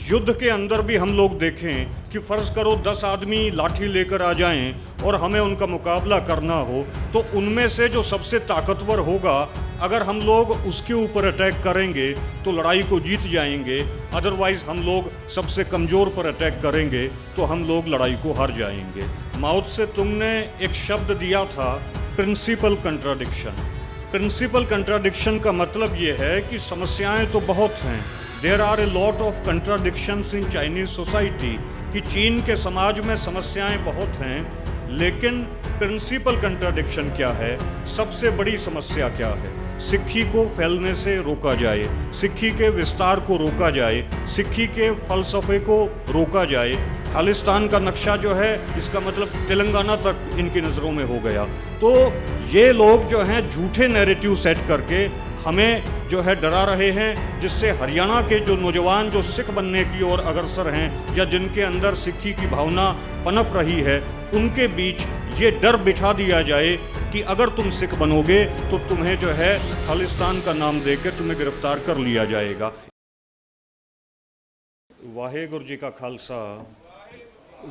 युद्ध के अंदर भी हम लोग देखें कि फ़र्ज़ करो 10 आदमी लाठी लेकर आ जाएं और हमें उनका मुकाबला करना हो, तो उनमें से जो सबसे ताकतवर होगा, अगर हम लोग उसके ऊपर अटैक करेंगे तो लड़ाई को जीत जाएंगे। अदरवाइज़ हम लोग सबसे कमज़ोर पर अटैक करेंगे तो हम लोग लड़ाई को हार जाएंगे। माओ त्से तुंग ने एक शब्द दिया था, प्रिंसिपल कंट्राडिक्शन। प्रिंसिपल कंट्राडिक्शन का मतलब ये है कि समस्याएं तो बहुत हैं, there are a lot of contradictions in Chinese society, कि चीन के समाज में समस्याएं बहुत हैं, लेकिन प्रिंसिपल कंट्राडिक्शन क्या है, सबसे बड़ी समस्या क्या है। सिक्खी को फैलने से रोका जाए, सिक्खी के विस्तार को रोका जाए, सिक्खी के फ़लसफ़े को रोका जाए। खालिस्तान का नक्शा जो है, इसका मतलब तेलंगाना तक इनकी नज़रों में हो गया। तो ये लोग जो हैं झूठे नैरेटिव सेट करके हमें जो है डरा रहे हैं, जिससे हरियाणा के जो नौजवान जो सिख बनने की ओर अग्रसर हैं या जिनके अंदर सिक्खी की भावना पनप रही है, उनके बीच ये डर बिठा दिया जाए कि अगर तुम सिख बनोगे तो तुम्हें जो है खालिस्तान का नाम देकर तुम्हें गिरफ्तार कर लिया जाएगा। वाहेगुरु जी का खालसा,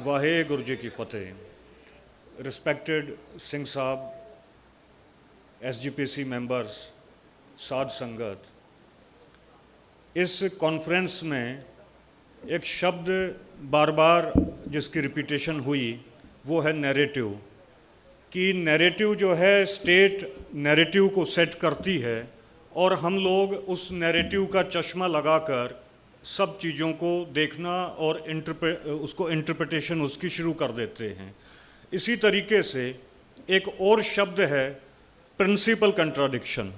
वाहेगुरु जी की फतेह। रिस्पेक्टेड सिंह साहब, SGPC मेंबर्स, साध संगत, इस कॉन्फ्रेंस में एक शब्द बार बार जिसकी रिपीटेशन हुई वो है नैरेटिव, कि नैरेटिव जो है स्टेट नैरेटिव को सेट करती है और हम लोग उस नैरेटिव का चश्मा लगाकर सब चीज़ों को देखना और उसको इंटरप्रिटेशन उसकी शुरू कर देते हैं। इसी तरीके से एक और शब्द है प्रिंसिपल कंट्राडिक्शन।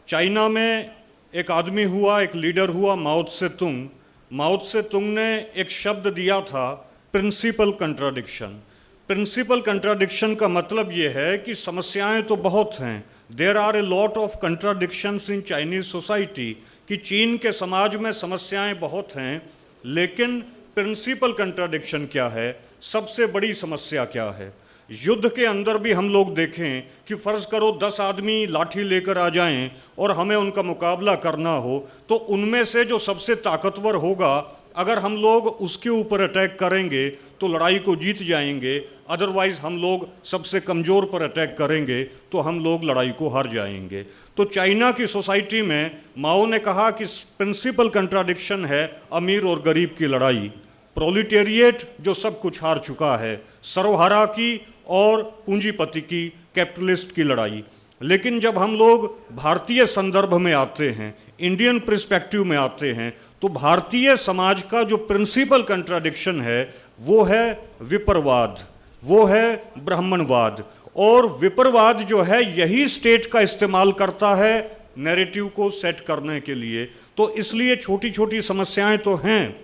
चाइना में एक आदमी हुआ, एक लीडर हुआ, माओ त्से तुंग। माओ त्से तुंग ने एक शब्द दिया था, प्रिंसिपल कंट्राडिक्शन। प्रिंसिपल कंट्राडिक्शन का मतलब ये है कि समस्याएं तो बहुत हैं, there are a lot of contradictions in Chinese society, कि चीन के समाज में समस्याएं बहुत हैं, लेकिन प्रिंसिपल कंट्राडिक्शन क्या है, सबसे बड़ी समस्या क्या है। युद्ध के अंदर भी हम लोग देखें कि फ़र्ज़ करो 10 आदमी लाठी लेकर आ जाएं और हमें उनका मुकाबला करना हो, तो उनमें से जो सबसे ताकतवर होगा, अगर हम लोग उसके ऊपर अटैक करेंगे तो लड़ाई को जीत जाएंगे। अदरवाइज़ हम लोग सबसे कमज़ोर पर अटैक करेंगे तो हम लोग लड़ाई को हार जाएंगे। तो चाइना की सोसाइटी में माओ ने कहा कि प्रिंसिपल कंट्राडिक्शन है अमीर और गरीब की लड़ाई, प्रोलिटेरिएट जो सब कुछ हार चुका है, सर्वहारा की और पूंजीपति की, कैपिटलिस्ट की लड़ाई। लेकिन जब हम लोग भारतीय संदर्भ में आते हैं, इंडियन पर्सपेक्टिव में आते हैं, तो भारतीय समाज का जो प्रिंसिपल कंट्राडिक्शन है वो है विपरवाद, वो है ब्राह्मणवाद। और विपरवाद जो है यही स्टेट का इस्तेमाल करता है नैरेटिव को सेट करने के लिए। तो इसलिए छोटी छोटी समस्याएं तो हैं,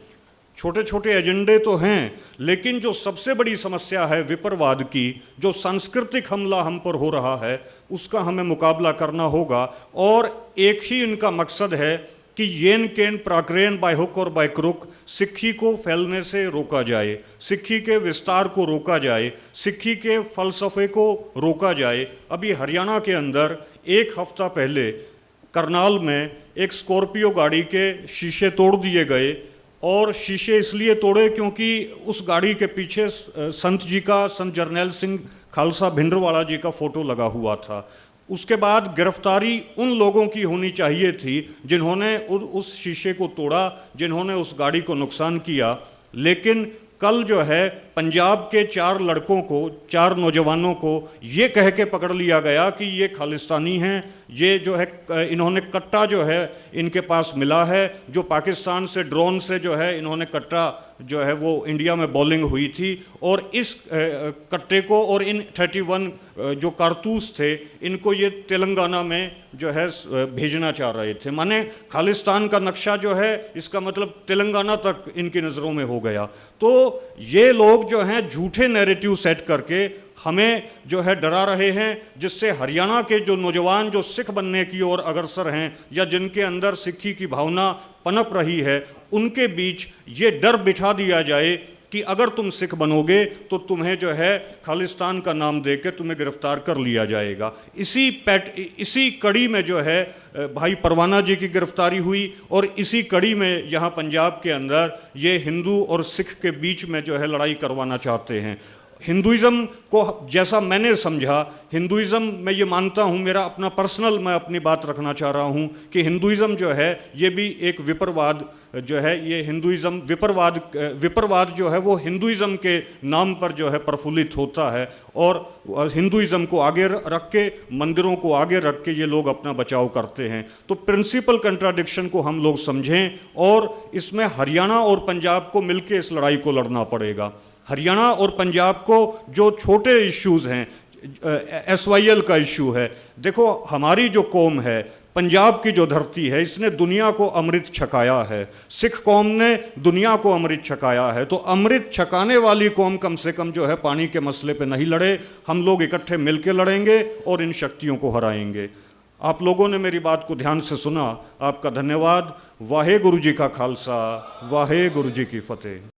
छोटे छोटे एजेंडे तो हैं, लेकिन जो सबसे बड़ी समस्या है विपरवाद की, जो सांस्कृतिक हमला हम पर हो रहा है, उसका हमें मुकाबला करना होगा। और एक ही इनका मकसद है कि येन केन प्राक्रेन बाय हुक और बाय क्रुक, सिक्खी को फैलने से रोका जाए, सिक्खी के विस्तार को रोका जाए, सिक्खी के फ़लसफ़े को रोका जाए। अभी हरियाणा के अंदर एक हफ्ता पहले करनाल में एक स्कॉर्पियो गाड़ी के शीशे तोड़ दिए गए, और शीशे इसलिए तोड़े क्योंकि उस गाड़ी के पीछे संत जी का, संत जरनैल सिंह खालसा भिंडरवाला जी का फ़ोटो लगा हुआ था। उसके बाद गिरफ्तारी उन लोगों की होनी चाहिए थी जिन्होंने उस शीशे को तोड़ा, जिन्होंने उस गाड़ी को नुकसान किया। लेकिन कल जो है पंजाब के 4 लड़कों को, 4 नौजवानों को ये कह के पकड़ लिया गया कि ये खालिस्तानी हैं, ये जो है इन्होंने कट्टा जो है इनके पास मिला है, जो पाकिस्तान से ड्रोन से जो है इन्होंने कट्टा जो है वो इंडिया में बॉलिंग हुई थी, और इस कट्टे को और इन 31 जो कारतूस थे इनको ये तेलंगाना में जो है भेजना चाह रहे थे। माने खालिस्तान का नक्शा जो है, इसका मतलब तेलंगाना तक इनकी नज़रों में हो गया। तो ये लोग जो हैं झूठे नैरेटिव सेट करके हमें जो है डरा रहे हैं, जिससे हरियाणा के जो नौजवान जो सिख बनने की ओर अग्रसर हैं या जिनके अंदर सिक्खी की भावना पनप रही है, उनके बीच ये डर बिठा दिया जाए कि अगर तुम सिख बनोगे तो तुम्हें जो है खालिस्तान का नाम दे के तुम्हें गिरफ्तार कर लिया जाएगा। इसी कड़ी में जो है भाई परवाना जी की गिरफ्तारी हुई, और इसी कड़ी में यहाँ पंजाब के अंदर ये हिंदू और सिख के बीच में जो है लड़ाई करवाना चाहते हैं। हिंदुइज़्म को जैसा मैंने समझा, हिंदुइज़्म मैं ये मानता हूँ, मेरा अपना पर्सनल मैं अपनी बात रखना चाह रहा हूँ कि हिंदुइज़्म जो है ये भी एक विपरवाद जो है, ये हिंदुइज़्म विपरवाद जो है वो हिंदुइज़्म के नाम पर जो है प्रफुल्लित होता है, और हिंदुइज़्म को आगे रख के, मंदिरों को आगे रख के ये लोग अपना बचाव करते हैं। तो प्रिंसिपल कंट्राडिक्शन को हम लोग समझें, और इसमें हरियाणा और पंजाब को मिलकर इस लड़ाई को लड़ना पड़ेगा। हरियाणा और पंजाब को जो छोटे इश्यूज़ हैं, SYL का इश्यू है, देखो हमारी जो कौम है, पंजाब की जो धरती है, इसने दुनिया को अमृत छकाया है, सिख कौम ने दुनिया को अमृत छकाया है, तो अमृत छकाने वाली कौम कम से कम जो है पानी के मसले पे नहीं लड़े। हम लोग इकट्ठे मिलके लड़ेंगे और इन शक्तियों को हराएंगे। आप लोगों ने मेरी बात को ध्यान से सुना, आपका धन्यवाद। वाहे गुरु जी का खालसा, वाहे गुरु जी की फतेह।